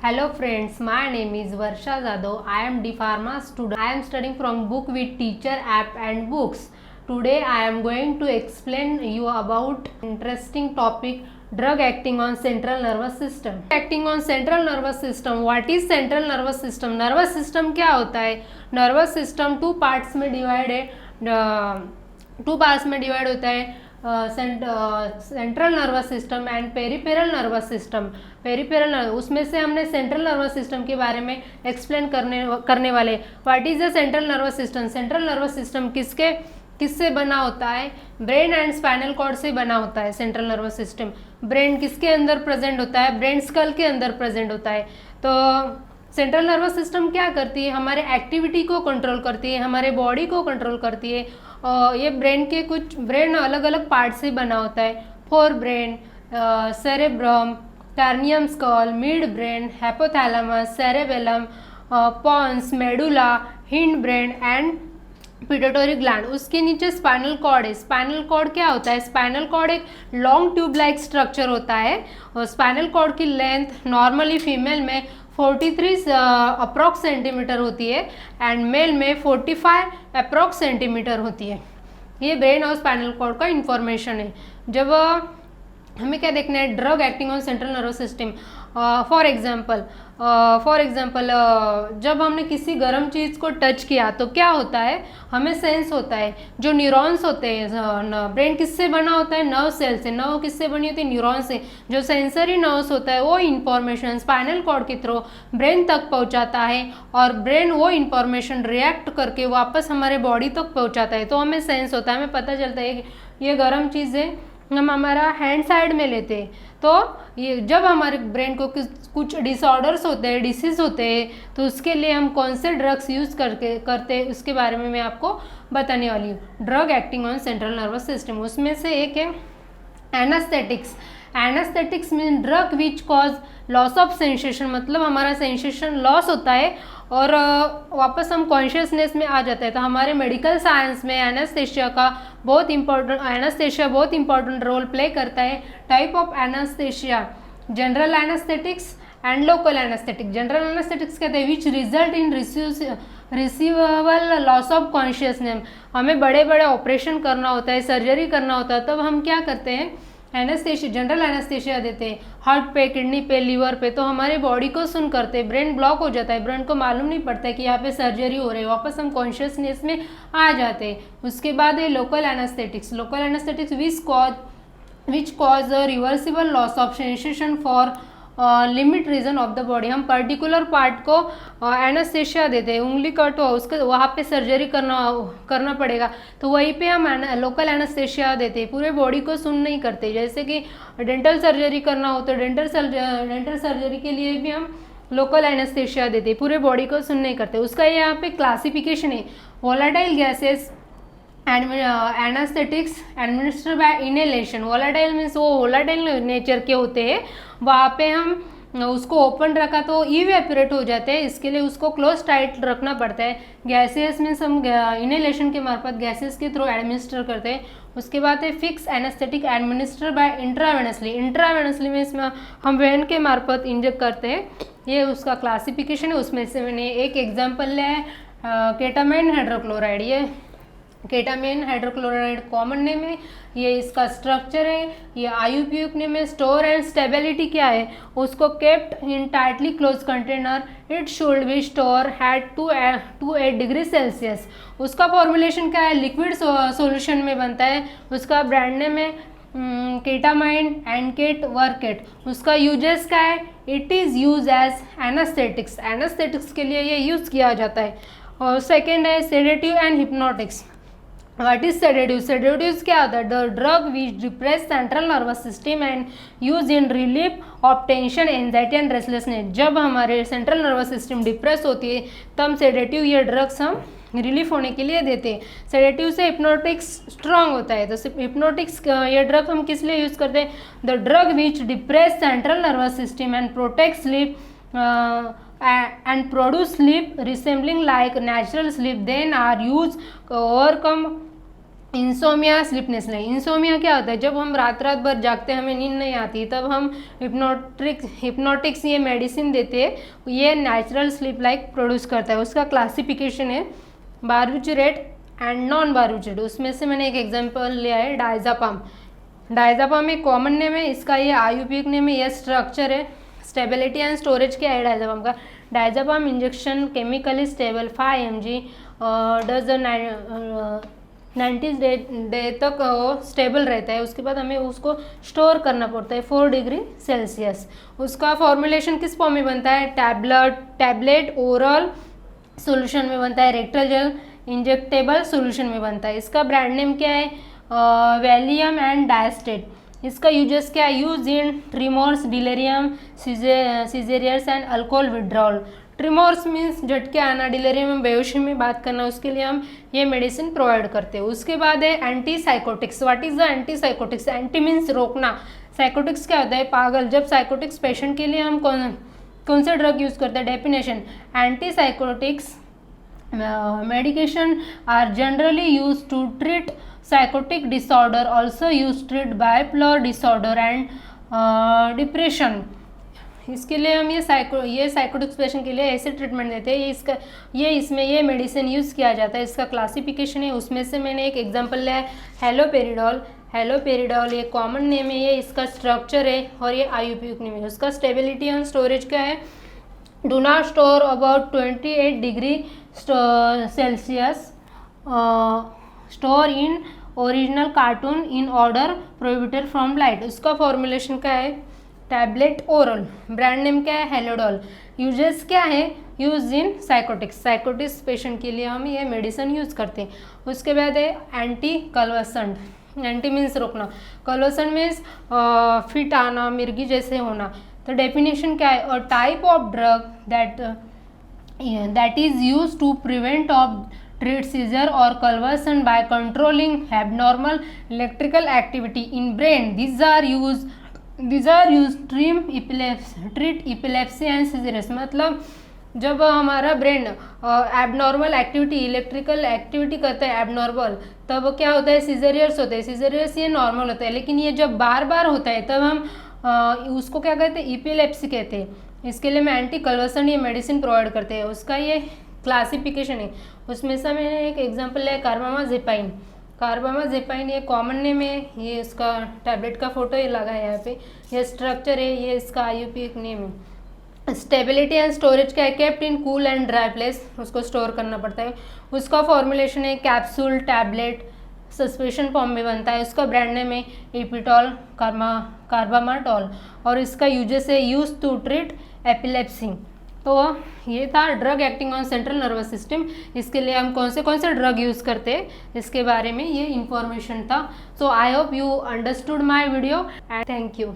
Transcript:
Hello friends, my name is Varsha Jadhav. I am D Pharma student. I am studying from Book with Teacher app and books. Today I am going to explain you about interesting topic drug acting on central nervous system. Acting on central nervous system. What is central nervous system? Nervous system क्या होता है? Nervous system two parts में divide है. Two parts में divide होता है. Central nervous system and peripheral nervous system. Peripheral उसमें से हमने सेंट्रल नर्वस सिस्टम के बारे में एक्सप्लेन करने वाले. What is the central nervous system? Central nervous system किससे बना होता है? ब्रेन एंड स्पाइनल कॉर्ड से बना होता है सेंट्रल नर्वस सिस्टम. ब्रेन किसके अंदर प्रेजेंट होता है? ब्रेन स्कल के अंदर प्रेजेंट होता है. तो सेंट्रल नर्वस सिस्टम क्या करती है? हमारे एक्टिविटी को कंट्रोल करती है, हमारे बॉडी को कंट्रोल करती है. ये ब्रेन अलग अलग पार्ट से बना होता है. Fore brain, cerebrum, cranium skull, mid brain, hypothalamus, cerebellum, pons, medulla, hind brain and pituitary gland. उसके नीचे स्पाइनल कॉर्ड है. स्पाइनल कॉर्ड क्या होता है? स्पाइनल कॉर्ड एक लॉन्ग ट्यूब लाइक स्ट्रक्चर होता है. और स्पाइनल कॉर्ड की लेंथ नॉर्मली फीमेल में 43 अप्रॉक्स सेंटीमीटर होती है एंड मेल में 45 अप्रॉक्स सेंटीमीटर होती है. ये ब्रेन और स्पाइनल कॉर्ड का इंफॉर्मेशन है. जब हमें क्या देखना है? Drug acting on central nervous system. For example जब हमने किसी गर्म चीज़ को टच किया तो क्या होता है? हमें सेंस होता है. जो न्यूरॉन्स होते हैं, ब्रेन किससे बना होता है? नर्व सेल से. नर्व किससे बनी होती है? न्यूरॉन से. जो सेंसरी नर्व्स होता है वो इंफॉर्मेशन स्पाइनल कॉर्ड के थ्रू ब्रेन तक पहुंचाता है और ब्रेन वो इंफॉर्मेशन रिएक्ट करके वापस हमारे बॉडी तक पहुंचाता है. तो हमें सेंस होता है, हमें पता चलता है कि ये गर्म चीज़ है. हम हमारा हैंड साइड में लेते हैं तो ये जब हमारे ब्रेन को कुछ डिसऑर्डर्स होते हैं, डिसीज होते हैं, तो उसके लिए हम कौन से ड्रग्स यूज़ करते हैं उसके बारे में मैं आपको बताने वाली हूँ. Drug acting on central nervous system. उसमें से एक है anaesthetics. Anaesthetics mean drug which cause loss of sensation. मतलब हमारा सेंसेशन लॉस होता है और वापस हम कॉन्शियसनेस में आ जाते हैं. तो हमारे मेडिकल साइंस में एनास्थेशिया बहुत इंपॉर्टेंट रोल प्ले करता है. Type of anaesthesia: general anaesthetics and local anaesthetic. General anaesthetics कहते हैं which result in reversible loss of consciousness. हमें बड़े बड़े ऑपरेशन करना होता है, सर्जरी करना होता है, तब हम क्या करते हैं? एनास्थेशिया, जनरल एनास्थेशिया देते हैं. हार्ट पे, किडनी पे, लीवर पे. तो हमारे बॉडी को सुन करते हैं. ब्रेन ब्लॉक हो जाता है, ब्रेन को मालूम नहीं पड़ता है कि यहाँ पे सर्जरी हो रही है, वापस हम कॉन्शियसनेस में आ जाते हैं. उसके बाद है local anaesthetics. Local anaesthetics which cause reversible loss of sensation for limit region of the body. हम पर्टिकुलर पार्ट को एनास्थेशिया देते हैं. उंगली कट हुआ, उसके वहाँ पे सर्जरी करना पड़ेगा, तो वहीं पे हम लोकल एनास्थेशिया देते हैं. पूरे बॉडी को सुन नहीं करते. जैसे कि डेंटल सर्जरी करना हो तो डेंटल सर्जरी के लिए भी हम लोकल एनास्थेशिया देते हैं. पूरे बॉडी को सुन नहीं करते. उसका यहाँ पे क्लासिफिकेशन है. Volatile gases anaesthetics administered by inhalation. Volatile means वो वोलाटाइल नेचर के होते हैं. वहाँ पे हम उसको ओपन रखा तो इवेपोरेट हो जाते हैं. इसके लिए उसको क्लोज टाइट रखना पड़ता है. गैसेस मीन्स हम इनहेलेशन के मार्फत गैसेस के थ्रू एडमिनिस्टर करते हैं. उसके बाद है fix anaesthetic administer by intravenously. Intravenously means हम वेन के मार्फत इंजेक्ट करते हैं. ये उसका क्लासिफिकेशन है. उसमें से मैंने एक एग्जाम्पल लिया है, केटामाइन हाइड्रोक्लोराइड. ये केटामाइन हाइड्रोक्लोराइड कॉमन नेम है. ये इसका स्ट्रक्चर है. ये आईयूपीएक नेम है. स्टोर एंड स्टेबिलिटी क्या है? उसको kept in tightly close container. It should be store at 2 degree Celsius. उसका फॉर्मुलेशन क्या है? लिक्विड सॉल्यूशन में बनता है. उसका ब्रांड नेम है केटामाइन एनकेट वर्केट. उसका यूजेस क्या है? It is use as anaesthetics. Anaesthetics के लिए ये यूज़ किया जाता है. और सेकेंड है sedative and hypnotics. What is sedative? Sedatives क्या होता है? The drug which depress central nervous system and use in relief of tension, anxiety and restlessness. जब हमारे सेंट्रल नर्वस सिस्टम डिप्रेस होती है तब सेडेटिव ये ड्रग्स हम रिलीफ होने के लिए देते हैं. सेडेटिव से हिप्नोटिक्स स्ट्रांग होता है. तो हिप्नोटिक्स ये ड्रग हम किस लिए यूज़ करते हैं? The drug which depress central nervous system and protect sleep and produce sleep resembling like natural sleep then are used to overcome insomnia sleepiness नहीं, इंसोमिया क्या होता है, जब हम रात रात भर जागते हैं, हमें नींद नहीं आती, तब हम हिप्नोटिक्स ये मेडिसिन देते हैं, ये नेचुरल स्लीप लाइक प्रोड्यूस करता है। उसका क्लासिफिकेशन है बार्बिटूरेट एंड नॉन बार्बिटूरेट। उसमें से मैंने एक एग्जांपल लिया है डायजापाम। डायजापाम एक कॉमन नेम है, इसका ये आयुर्वेदिक नेम है, यह स्ट्रक्चर है। स्टेबिलिटी एंड स्टोरेज क्या है डायजापाम का, डायजापाम injection chemically stable 5 mg does 90 day तक वो स्टेबल रहता है। उसके बाद हमें उसको स्टोर करना पड़ता है 4 डिग्री सेल्सियस। उसका फॉर्मुलेशन किस फॉर्म में बनता है, टैबलेट ओरल सॉल्यूशन में बनता है, रेक्टल जेल इंजेक्टेबल सॉल्यूशन में बनता है। इसका ब्रांड नेम क्या है, वैलियम एंड डायस्टेट। इसका यूजेस क्या है, use in tremors, delirium, seizures and alcohol withdrawal. Tremors means झटके आना, डिलेरियम में बेहोशी में बात करना, उसके लिए हम ये मेडिसिन प्रोवाइड करते हैं। उसके बाद है anti psychotics. What is the anti psychotics, anti means रोकना, साइकोटिक्स क्या होता है, पागल। जब साइकोटिक्स पेशेंट के लिए हम कौन से ड्रग यूज़ करते हैं, definition, anti psychotics medication are generally used to treat psychotic disorder, also used to treat bipolar disorder and depression। इसके लिए हम ये साइकोटिक्स पेशेंट के लिए ऐसे ट्रीटमेंट देते हैं, ये मेडिसिन यूज़ किया जाता है। इसका क्लासिफिकेशन है, उसमें से मैंने एक एग्जांपल लिया है हेलोपेरिडॉल। हेलोपेरिडॉल ये कॉमन नेम है, ये इसका स्ट्रक्चर है और ये आयुर्वेदिक नेम है। उसका स्टेबिलिटी एंड स्टोरेज क्या है, do not store about 28 degree Celsius, store in original cartoon in order prohibited from light. उसका फॉर्मुलेशन क्या है, टैबलेट ओरल, ब्रांड नेम क्या है, हेलोडॉल। यूजेस क्या है, यूज इन साइकोटिक्स पेशेंट के लिए हम ये मेडिसिन यूज़ करते हैं। उसके बाद है एंटी कन्वर्सेंट। एंटी मीन्स रोकना, कन्वर्सेंट मीन्स फिट आना, मिर्गी जैसे होना। तो डेफिनेशन क्या है, a type of drug that is used to prevent or treat seizure or convulsion by controlling abnormal electrical activity in brain. These are used to treat epilepsy and seizures। मतलब जब हमारा brain abnormal activity, electrical activity करता है abnormal, तब क्या होता है, सीजरियर्स होते हैं। सीजरियर्स ये नॉर्मल होता है, लेकिन ये जब बार बार होता है तब हम उसको क्या कहते हैं, एपिलेप्सी कहते हैं। इसके लिए मैं एंटी कन्वर्सेंट ये मेडिसिन प्रोवाइड करते हैं। उसका ये क्लासिफिकेशन है, उसमें से मैंने एक एग्जांपल लिया कार्बामाजेपाइन। कार्बामाजेपाइन ये कॉमन नेम है, ये इसका टैबलेट का फोटो ये लगा है यहाँ पे, ये स्ट्रक्चर है, ये इसका आयुर्वेदिक नेम है। स्टेबिलिटी एंड स्टोरेज क्या है, kept in cool and dry place, उसको स्टोर करना पड़ता है। उसका फॉर्मुलेशन है कैप्सूल, टैबलेट, सस्पेंशन फॉर्म में बनता है। उसका ब्रांड नेम है एपिटॉल, कार्बामाटॉल, और इसका यूजेस है यूज टू ट्रीट एपिलेप्सी। तो ये था drug acting on central nervous system. इसके लिए हम कौन से ड्रग यूज़ करते हैं इसके बारे में ये इन्फॉर्मेशन था। So I hope you understood my video and thank you.